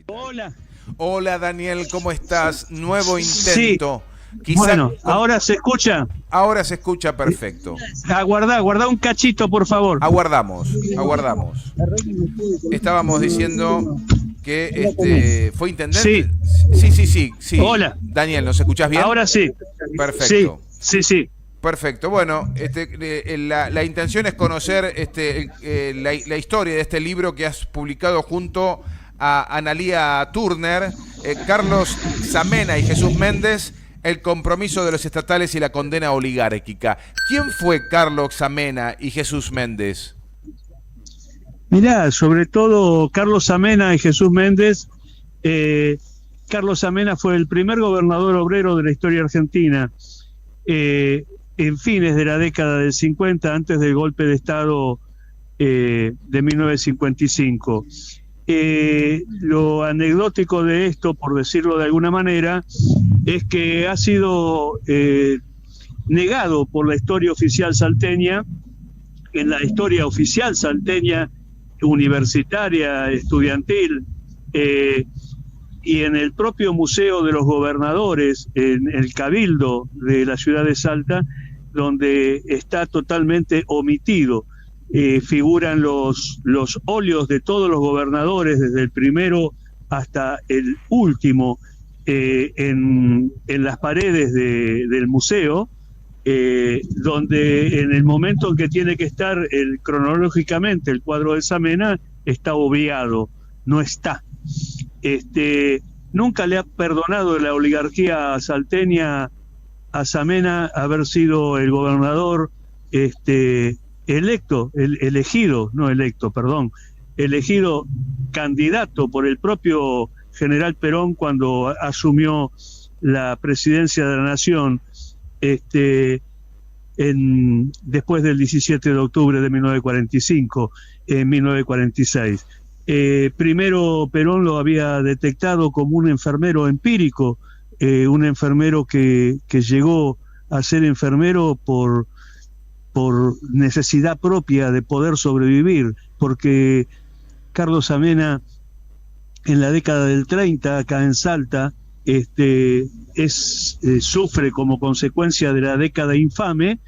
Hola. Hola Daniel, ¿cómo estás? Nuevo intento. Sí. Bueno, ¿ahora se escucha? Ahora se escucha perfecto. Aguardá un cachito, por favor. Aguardamos. Estábamos diciendo que fue intendente. Sí. Hola. Daniel, ¿nos escuchás bien? Ahora sí. Perfecto. Sí. Perfecto. Bueno, la intención es conocer la historia de este libro que has publicado junto a Analía Turner, Carlos Samena y Jesús Méndez, El compromiso de los estatales y la condena oligárquica. ¿Quién fue Carlos Samena y Jesús Méndez? Mirá, sobre todo Carlos Samena y Jesús Méndez. Carlos Samena fue el primer gobernador obrero de la historia argentina. En fines de la década del 50, antes del golpe de Estado de 1955. Lo anecdótico de esto, por decirlo de alguna manera, es que ha sido negado por la historia oficial salteña, en la historia oficial salteña, universitaria, estudiantil, y en el propio Museo de los Gobernadores, en el Cabildo de la ciudad de Salta, donde está totalmente omitido. Figuran los óleos de todos los gobernadores, desde el primero hasta el último, en las paredes del museo, donde en el momento en que tiene que estar cronológicamente el cuadro de Samena, está obviado, no está. Nunca le ha perdonado la oligarquía salteña a Samena haber sido el gobernador elegido candidato por el propio general Perón cuando asumió la presidencia de la nación después del 17 de octubre de 1945, en 1946. Primero Perón lo había detectado como un enfermero empírico, un enfermero que llegó a ser enfermero por necesidad propia de poder sobrevivir, porque Carlos Samena en la década del 30 acá en Salta sufre como consecuencia de la década infame,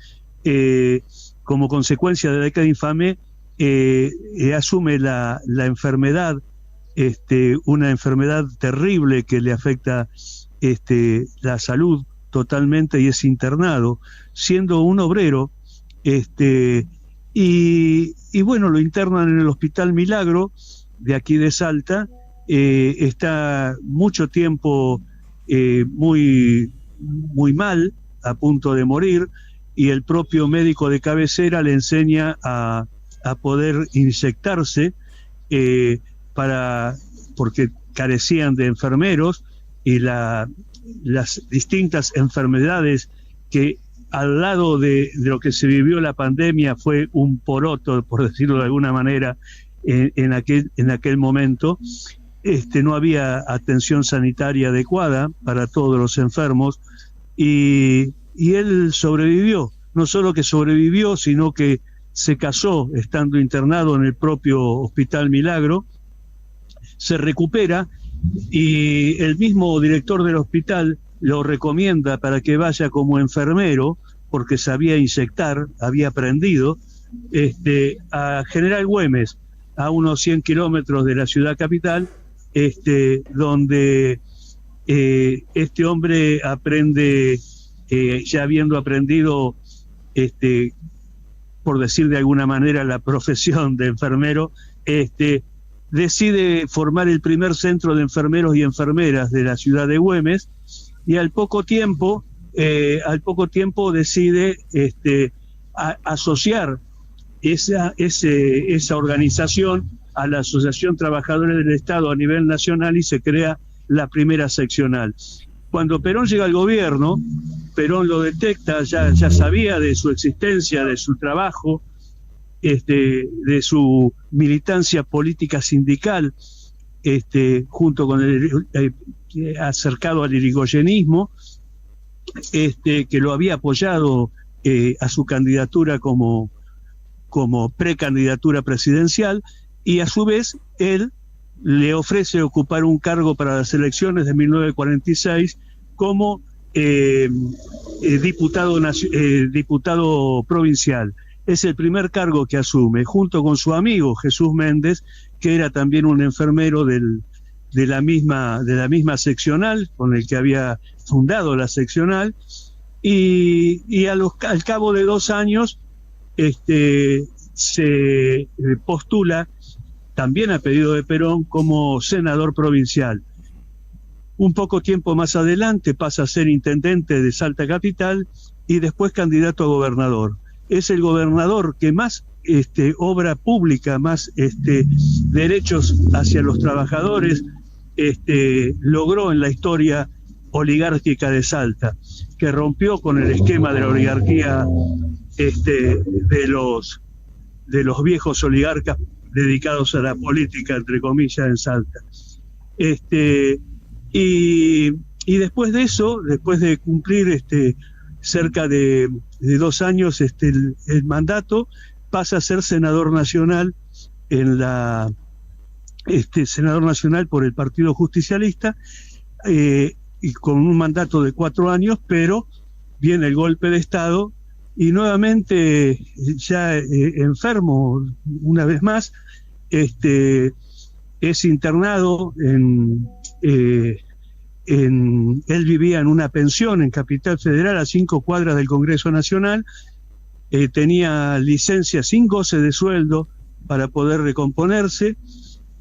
asume la enfermedad, una enfermedad terrible que le afecta la salud totalmente, y es internado, siendo un obrero, y bueno, lo internan en el Hospital Milagro de aquí de Salta. Está mucho tiempo muy mal, a punto de morir, y el propio médico de cabecera le enseña a poder inyectarse porque carecían de enfermeros, y las distintas enfermedades que al lado de lo que se vivió la pandemia fue un poroto, por decirlo de alguna manera, en aquel momento. No había atención sanitaria adecuada para todos los enfermos, y él sobrevivió. No solo que sobrevivió, sino que se casó estando internado en el propio Hospital Milagro, se recupera, y el mismo director del hospital lo recomienda para que vaya como enfermero, porque sabía inyectar, había aprendido, a General Güemes, a unos 100 kilómetros de la ciudad capital, donde este hombre aprende, ya habiendo aprendido, por decir de alguna manera, la profesión de enfermero, decide formar el primer centro de enfermeros y enfermeras de la ciudad de Güemes, y al poco tiempo decide asociar esa organización a la Asociación Trabajadores del Estado a nivel nacional, y se crea la primera seccional. Cuando Perón llega al gobierno, Perón lo detecta, ya sabía de su existencia, de su trabajo, de su militancia política sindical, junto con acercado al irigoyenismo, que lo había apoyado a su candidatura como precandidatura presidencial, y a su vez él le ofrece ocupar un cargo para las elecciones de 1946 como diputado provincial. Es el primer cargo que asume, junto con su amigo Jesús Méndez, que era también un enfermero de la misma seccional, con el que había fundado la seccional, y al cabo de 2 años se postula, también a pedido de Perón, como senador provincial. Un poco tiempo más adelante pasa a ser intendente de Salta Capital y después candidato a gobernador. Es el gobernador que más obra pública, más derechos hacia los trabajadores logró en la historia oligárquica de Salta, que rompió con el esquema de la oligarquía de los viejos oligarcas dedicados a la política, entre comillas, en Salta. Y después de eso, después de cumplir cerca de 2 años el mandato, pasa a ser senador nacional senador nacional por el Partido Justicialista, y con un mandato de 4 años, pero viene el golpe de Estado y nuevamente, ya enfermo una vez más, es internado él vivía en una pensión en Capital Federal, a 5 cuadras del Congreso Nacional, tenía licencia sin goce de sueldo para poder recomponerse,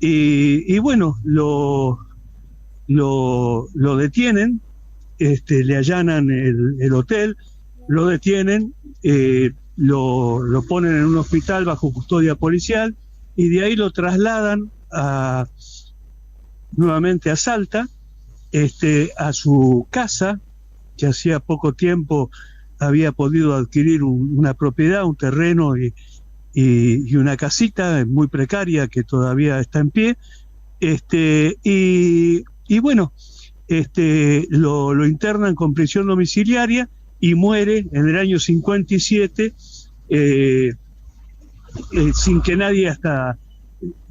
y bueno, lo detienen, le allanan el hotel, lo detienen, lo ponen en un hospital bajo custodia policial, y de ahí lo trasladan nuevamente a Salta, a su casa, que hacía poco tiempo había podido adquirir una propiedad, un terreno y una casita muy precaria que todavía está en pie, y bueno, lo internan con prisión domiciliaria y muere en el año 57, sin que nadie, hasta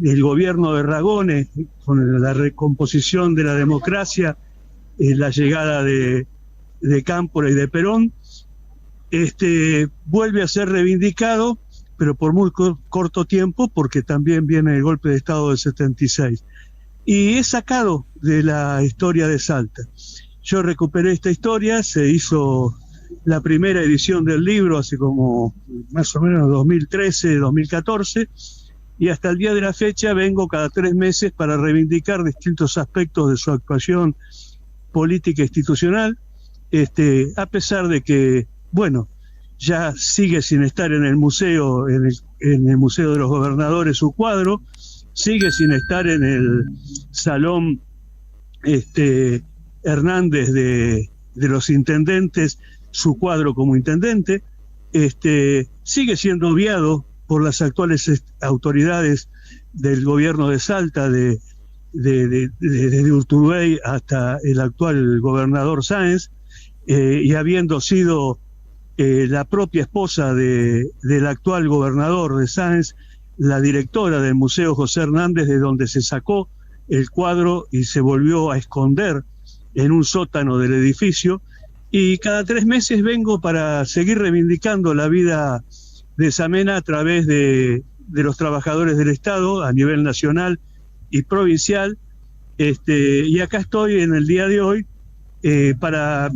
el gobierno de Ragones, con la recomposición de la democracia, la llegada de Cámpora y de Perón, vuelve a ser reivindicado, pero por muy corto tiempo, porque también viene el golpe de Estado del 76. Y es sacado de la historia de Salta. Yo recuperé esta historia, se hizo la primera edición del libro hace como más o menos 2013, 2014, y hasta el día de la fecha vengo cada 3 meses para reivindicar distintos aspectos de su actuación política e institucional, a pesar de que, bueno, ya sigue sin estar en el museo, en el Museo de los Gobernadores su cuadro, sigue sin estar en el Salón Hernández de los Intendentes su cuadro como intendente, sigue siendo obviado por las actuales autoridades del gobierno de Salta, desde Urtubey hasta el actual gobernador Sáenz, y habiendo sido la propia esposa del actual gobernador de Sáenz, la directora del Museo José Hernández, de donde se sacó el cuadro y se volvió a esconder en un sótano del edificio. Y cada 3 meses vengo para seguir reivindicando la vida de Samena a través de los trabajadores del Estado a nivel nacional y provincial, y acá estoy en el día de hoy para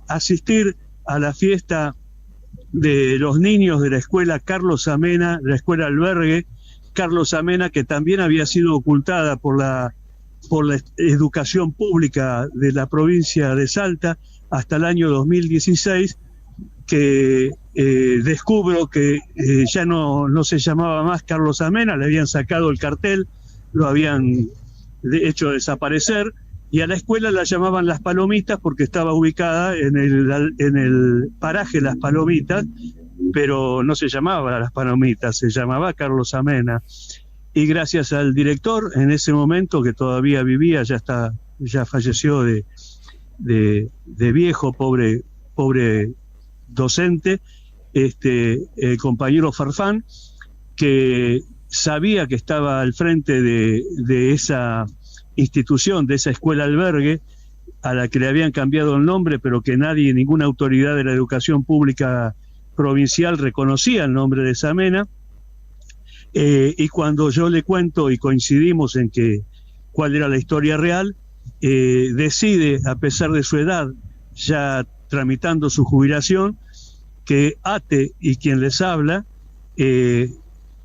asistir a la fiesta de los niños de la escuela Carlos Samena, la escuela albergue Carlos Samena, que también había sido ocultada por la educación pública de la provincia de Salta hasta el año 2016, que descubro que ya no se llamaba más Carlos Samena, le habían sacado el cartel, lo habían hecho desaparecer, y a la escuela la llamaban Las Palomitas porque estaba ubicada en el paraje Las Palomitas, pero no se llamaba Las Palomitas, se llamaba Carlos Samena. Y gracias al director, en ese momento, que todavía vivía, ya falleció de viejo, pobre docente, el compañero Farfán, que sabía que estaba al frente de esa institución, de esa escuela albergue, a la que le habían cambiado el nombre, pero que nadie, ninguna autoridad de la educación pública provincial reconocía el nombre de Samena. Y cuando yo le cuento y coincidimos en que cuál era la historia real, decide, a pesar de su edad, ya tramitando su jubilación, que Ate y quien les habla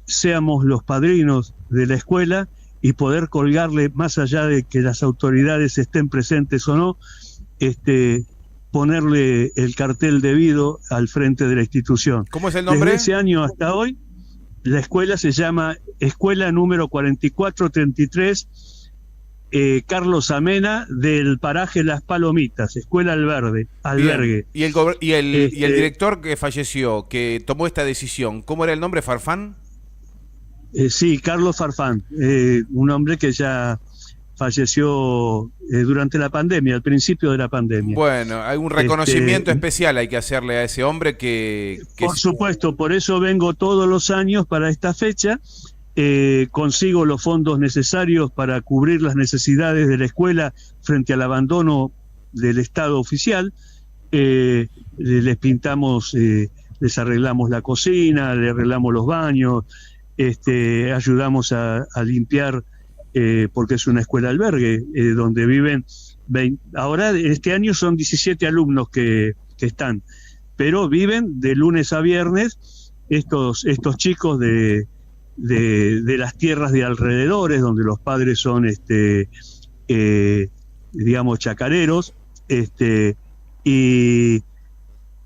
seamos los padrinos de la escuela y poder colgarle, más allá de que las autoridades estén presentes o no, ponerle el cartel debido al frente de la institución. ¿Cómo es el nombre? Desde ese año hasta hoy, la escuela se llama Escuela número 4433 Carlos Samena, del paraje Las Palomitas, Escuela Albergue. Bien. ¿Y el director que falleció, que tomó esta decisión, cómo era el nombre? ¿Farfán? Sí, Carlos Farfán, un hombre que ya falleció durante la pandemia, al principio de la pandemia. Bueno, hay un reconocimiento especial hay que hacerle a ese hombre que por supuesto, por eso vengo todos los años para esta fecha, consigo los fondos necesarios para cubrir las necesidades de la escuela frente al abandono del Estado oficial. Les pintamos, les arreglamos la cocina, les arreglamos los baños, ayudamos a limpiar, porque es una escuela albergue, donde viven 20, ahora este año son 17 alumnos que están, pero viven de lunes a viernes estos chicos de las tierras de alrededores, donde los padres son digamos chacareros,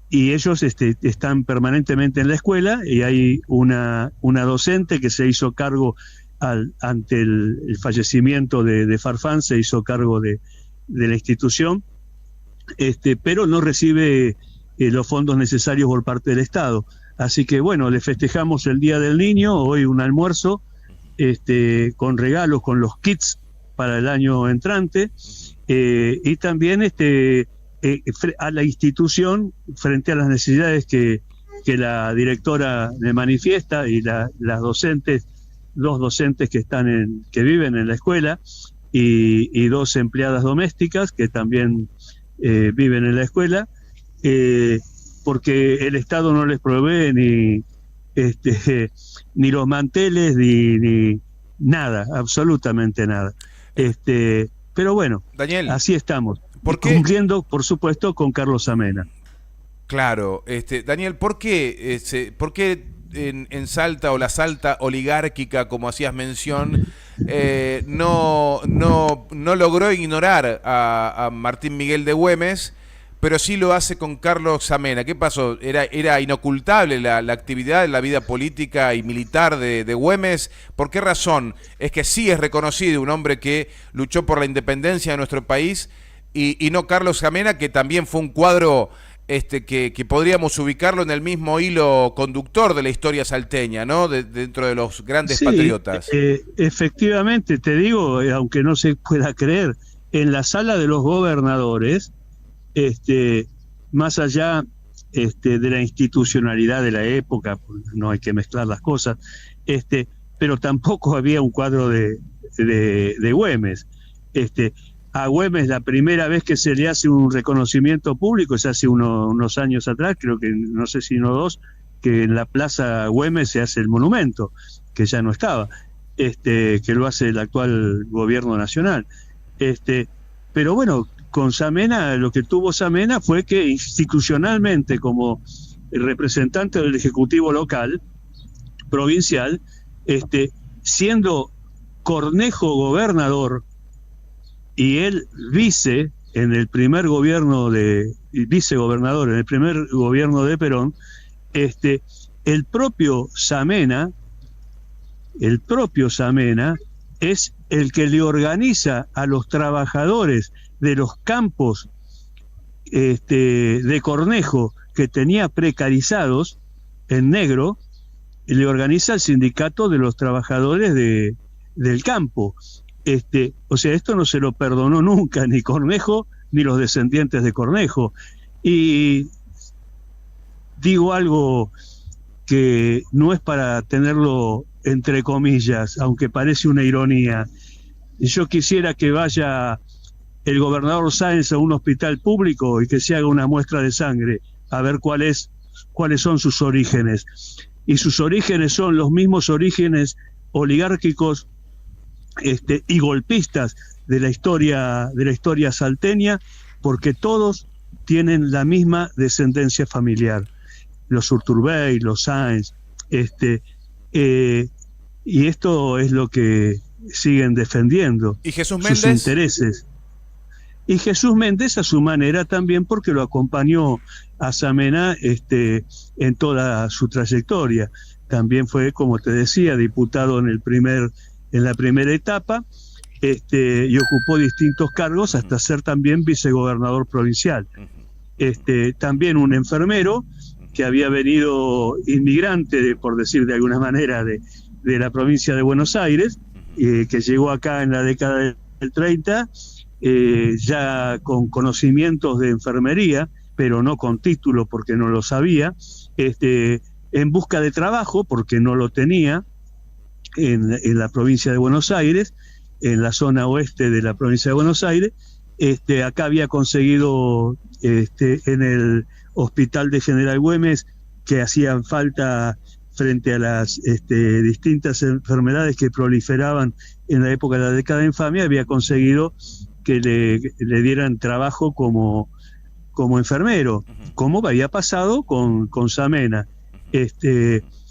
y ellos están permanentemente en la escuela, y hay una docente que se hizo cargo ante el fallecimiento de Farfán, se hizo cargo de la institución, pero no recibe los fondos necesarios por parte del Estado. Así que bueno, le festejamos el Día del Niño, hoy un almuerzo con regalos, con los kits para el año entrante, y también a la institución, frente a las necesidades que la directora me manifiesta, y las docentes, dos docentes que viven en la escuela, y dos empleadas domésticas que también viven en la escuela, porque el Estado no les provee ni los manteles, ni nada, absolutamente nada. Pero bueno, Daniel, así estamos, cumpliendo, por supuesto, con Carlos Samena. Claro, Daniel, ¿por qué en Salta, o la Salta oligárquica, como hacías mención, no logró ignorar a Martín Miguel de Güemes, pero sí lo hace con Carlos Samena? ¿Qué pasó? ¿Era inocultable la actividad, la vida política y militar de Güemes? ¿Por qué razón? Es que sí es reconocido un hombre que luchó por la independencia de nuestro país, y no Carlos Samena, que también fue un cuadro que podríamos ubicarlo en el mismo hilo conductor de la historia salteña, ¿no? Dentro de los grandes patriotas. Efectivamente, te digo, aunque no se pueda creer, en la sala de los gobernadores, más allá de la institucionalidad de la época, no hay que mezclar las cosas, pero tampoco había un cuadro de Güemes. A Güemes, la primera vez que se le hace un reconocimiento público es hace unos años atrás, creo que no sé si no dos, que en la Plaza Güemes se hace el monumento, que ya no estaba, que lo hace el actual gobierno nacional. Pero bueno, con Samena, lo que tuvo Samena fue que institucionalmente, como representante del Ejecutivo local, provincial, siendo Cornejo gobernador y él vice en el primer gobierno vicegobernador en el primer gobierno de Perón, el propio Samena es el que le organiza a los trabajadores de los campos de Cornejo, que tenía precarizados en negro, le organiza el sindicato de los trabajadores del campo. O sea, esto no se lo perdonó nunca ni Cornejo ni los descendientes de Cornejo. Y digo algo que no es para tenerlo entre comillas, aunque parece una ironía. Yo quisiera que vaya el gobernador Sáenz a un hospital público y que se haga una muestra de sangre a ver cuáles son sus orígenes. Y sus orígenes son los mismos orígenes oligárquicos y golpistas de la historia salteña, porque todos tienen la misma descendencia familiar. Los Urturbey, los Sáenz, y esto es lo que siguen defendiendo. ¿Y Jesús Méndez? Sus intereses. Y Jesús Méndez a su manera también, porque lo acompañó a Samena en toda su trayectoria. También fue, como te decía, diputado en la primera etapa, y ocupó distintos cargos hasta ser también vicegobernador provincial. También un enfermero que había venido inmigrante, por decir de alguna manera, de la provincia de Buenos Aires, que llegó acá en la década del 30, ya con conocimientos de enfermería, pero no con título porque no lo sabía, en busca de trabajo porque no lo tenía en la provincia de Buenos Aires, en la zona oeste de la provincia de Buenos Aires. Acá había conseguido en el hospital de General Güemes, que hacían falta frente a las distintas enfermedades que proliferaban en la época de la década de infamia, había conseguido que le dieran trabajo como enfermero, como había pasado con Samena.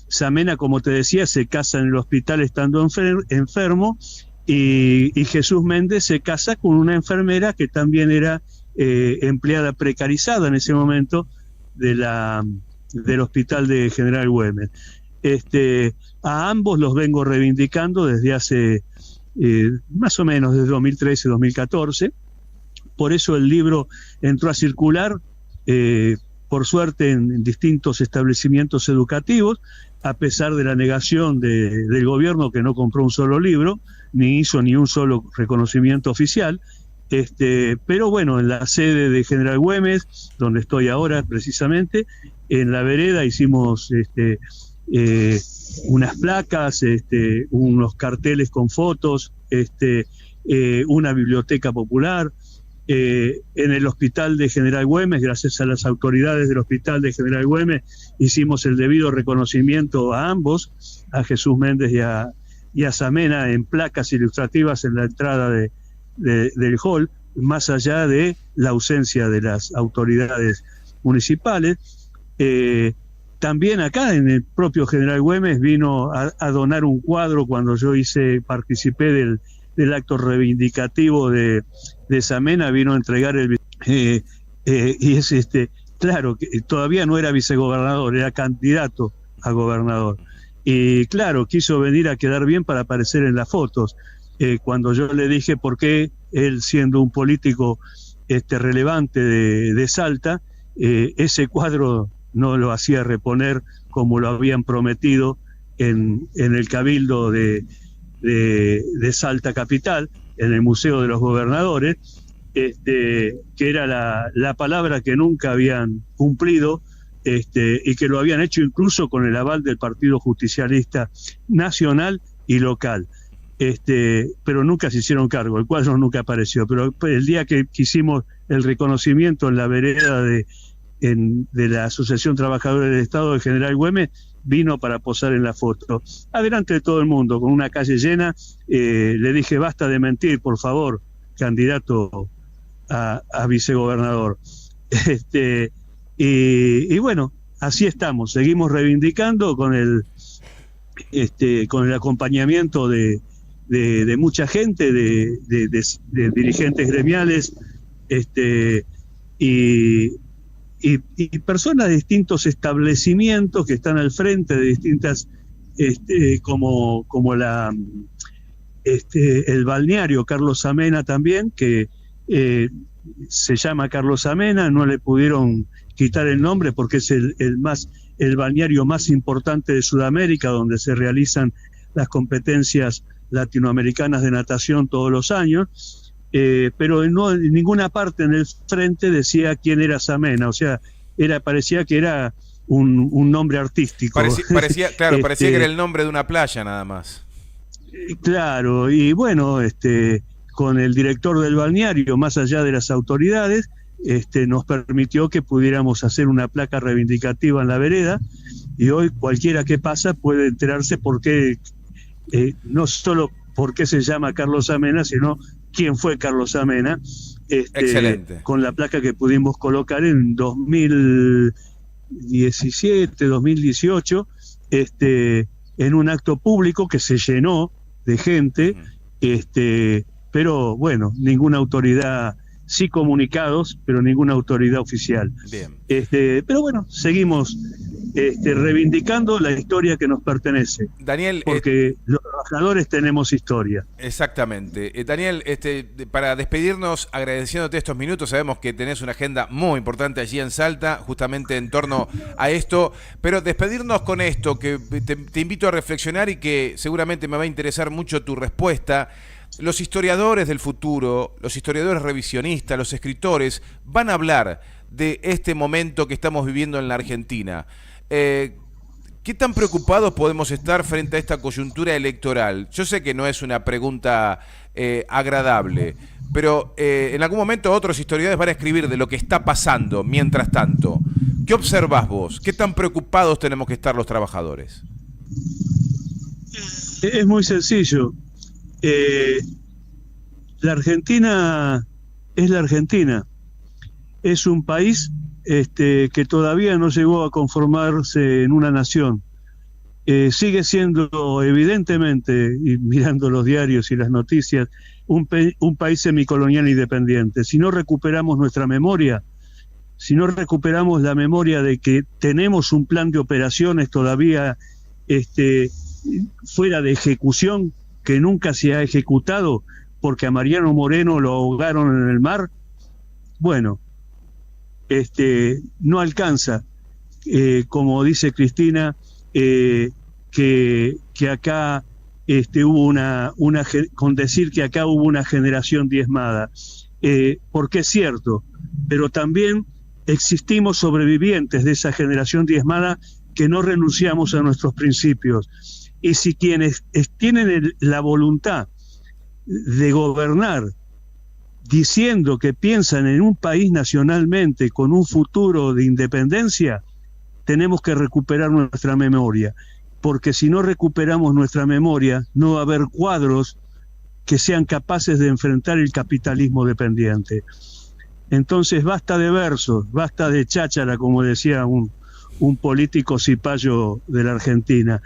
Samena, como te decía, se casa en el hospital estando enfermo, y Jesús Méndez se casa con una enfermera que también era empleada precarizada en ese momento del hospital de General Güemes. A ambos los vengo reivindicando desde hace más o menos desde 2013-2014. Por eso el libro entró a circular, por suerte, en distintos establecimientos educativos, a pesar de la negación del gobierno, que no compró un solo libro, ni hizo ni un solo reconocimiento oficial. Pero bueno, en la sede de General Güemes, donde estoy ahora precisamente, en la vereda hicimos unas placas, unos carteles con fotos, una biblioteca popular. En el hospital de General Güemes, gracias a las autoridades del hospital de General Güemes, hicimos el debido reconocimiento a ambos, a Jesús Méndez y a Samena, en placas ilustrativas en la entrada del hall, más allá de la ausencia de las autoridades municipales. También acá en el propio General Güemes vino a donar un cuadro cuando yo participé del acto reivindicativo de Samena, vino a entregar y es claro, que todavía no era vicegobernador, era candidato a gobernador. Y claro, quiso venir a quedar bien para aparecer en las fotos. Cuando yo le dije por qué él, siendo un político relevante de Salta, ese cuadro no lo hacía reponer como lo habían prometido en el Cabildo de Salta Capital, en el Museo de los Gobernadores, que era la palabra que nunca habían cumplido, y que lo habían hecho incluso con el aval del Partido Justicialista Nacional y local. Pero nunca se hicieron cargo, el cuadro nunca apareció. Pero el día que hicimos el reconocimiento en la vereda de la Asociación Trabajadores del Estado de General Güemes, vino para posar en la foto, adelante de todo el mundo, con una calle llena. Le dije, basta de mentir, por favor, candidato a vicegobernador. Y bueno, así estamos, seguimos reivindicando con el acompañamiento de mucha gente, de dirigentes gremiales, y personas de distintos establecimientos que están al frente de distintas, como el balneario Carlos Samena también, que se llama Carlos Samena, no le pudieron quitar el nombre porque es el balneario más importante de Sudamérica, donde se realizan las competencias latinoamericanas de natación todos los años. Pero no, en ninguna parte en el frente decía quién era Samena, o sea, parecía que era un nombre artístico. Claro, parecía que era el nombre de una playa nada más. Claro, y bueno, con el director del balneario, más allá de las autoridades, nos permitió que pudiéramos hacer una placa reivindicativa en la vereda, y hoy cualquiera que pasa puede enterarse por qué, no solo por qué se llama Carlos Amena, sino quién fue Carlos Amena, Excelente. Con la placa que pudimos colocar en 2017, 2018, en un acto público que se llenó de gente, pero bueno, ninguna autoridad, sí comunicados, pero ninguna autoridad oficial. Bien. Pero bueno, seguimos reivindicando la historia que nos pertenece. Daniel, porque los trabajadores tenemos historia. Exactamente. Daniel, para despedirnos, agradeciéndote estos minutos, sabemos que tenés una agenda muy importante allí en Salta, justamente en torno a esto, pero despedirnos con esto, que te invito a reflexionar y que seguramente me va a interesar mucho tu respuesta. Los historiadores del futuro, los historiadores revisionistas, los escritores, van a hablar de este momento que estamos viviendo en la Argentina. ¿Qué tan preocupados podemos estar frente a esta coyuntura electoral? Yo sé que no es una pregunta agradable, pero en algún momento otros historiadores van a escribir de lo que está pasando mientras tanto. ¿Qué observás vos? ¿Qué tan preocupados tenemos que estar los trabajadores? Es muy sencillo. La Argentina es la Argentina. Es un país que todavía no llegó a conformarse en una nación. Sigue siendo, evidentemente, y mirando los diarios y las noticias, un país semicolonial independiente. Si no recuperamos nuestra memoria, si no recuperamos la memoria de que tenemos un plan de operaciones todavía fuera de ejecución, que nunca se ha ejecutado porque a Mariano Moreno lo ahogaron en el mar, bueno, no alcanza, como dice Cristina, que acá hubo con decir que acá hubo una generación diezmada, porque es cierto, pero también existimos sobrevivientes de esa generación diezmada que no renunciamos a nuestros principios. Y si quienes tienen la voluntad de gobernar diciendo que piensan en un país nacionalmente con un futuro de independencia, tenemos que recuperar nuestra memoria, porque si no recuperamos nuestra memoria no va a haber cuadros que sean capaces de enfrentar el capitalismo dependiente. Entonces basta de versos, basta de cháchara, como decía un político cipayo de la Argentina.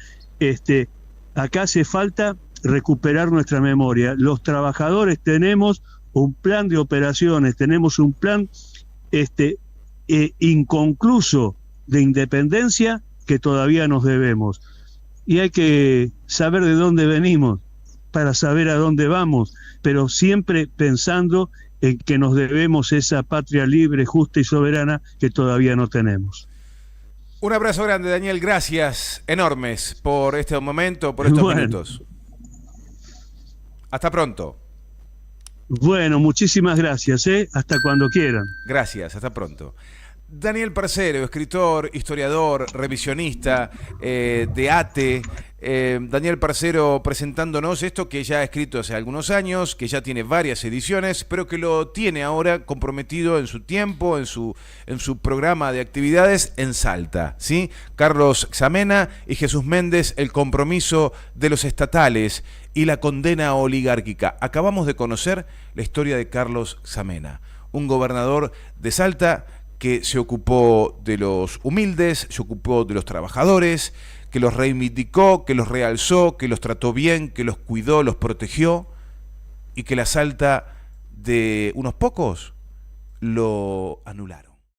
Acá hace falta recuperar nuestra memoria. Los trabajadores tenemos un plan de operaciones, tenemos un plan inconcluso de independencia que todavía nos debemos. Y hay que saber de dónde venimos para saber a dónde vamos, pero siempre pensando en que nos debemos esa patria libre, justa y soberana que todavía no tenemos. Un abrazo grande, Daniel. Gracias enormes por este momento, por estos minutos. Hasta pronto. Bueno, muchísimas gracias. Hasta cuando quieran. Gracias, hasta pronto. Daniel Parcero, escritor, historiador, revisionista, de ATE. Daniel Parcero presentándonos esto que ya ha escrito hace algunos años, que ya tiene varias ediciones, pero que lo tiene ahora comprometido en su tiempo, en su programa de actividades en Salta, ¿sí? Carlos Xamena y Jesús Méndez, el compromiso de los estatales y la condena oligárquica. Acabamos de conocer la historia de Carlos Xamena, un gobernador de Salta que se ocupó de los humildes, se ocupó de los trabajadores, que los reivindicó, que los realzó, que los trató bien, que los cuidó, los protegió, y que la Salta de unos pocos lo anularon.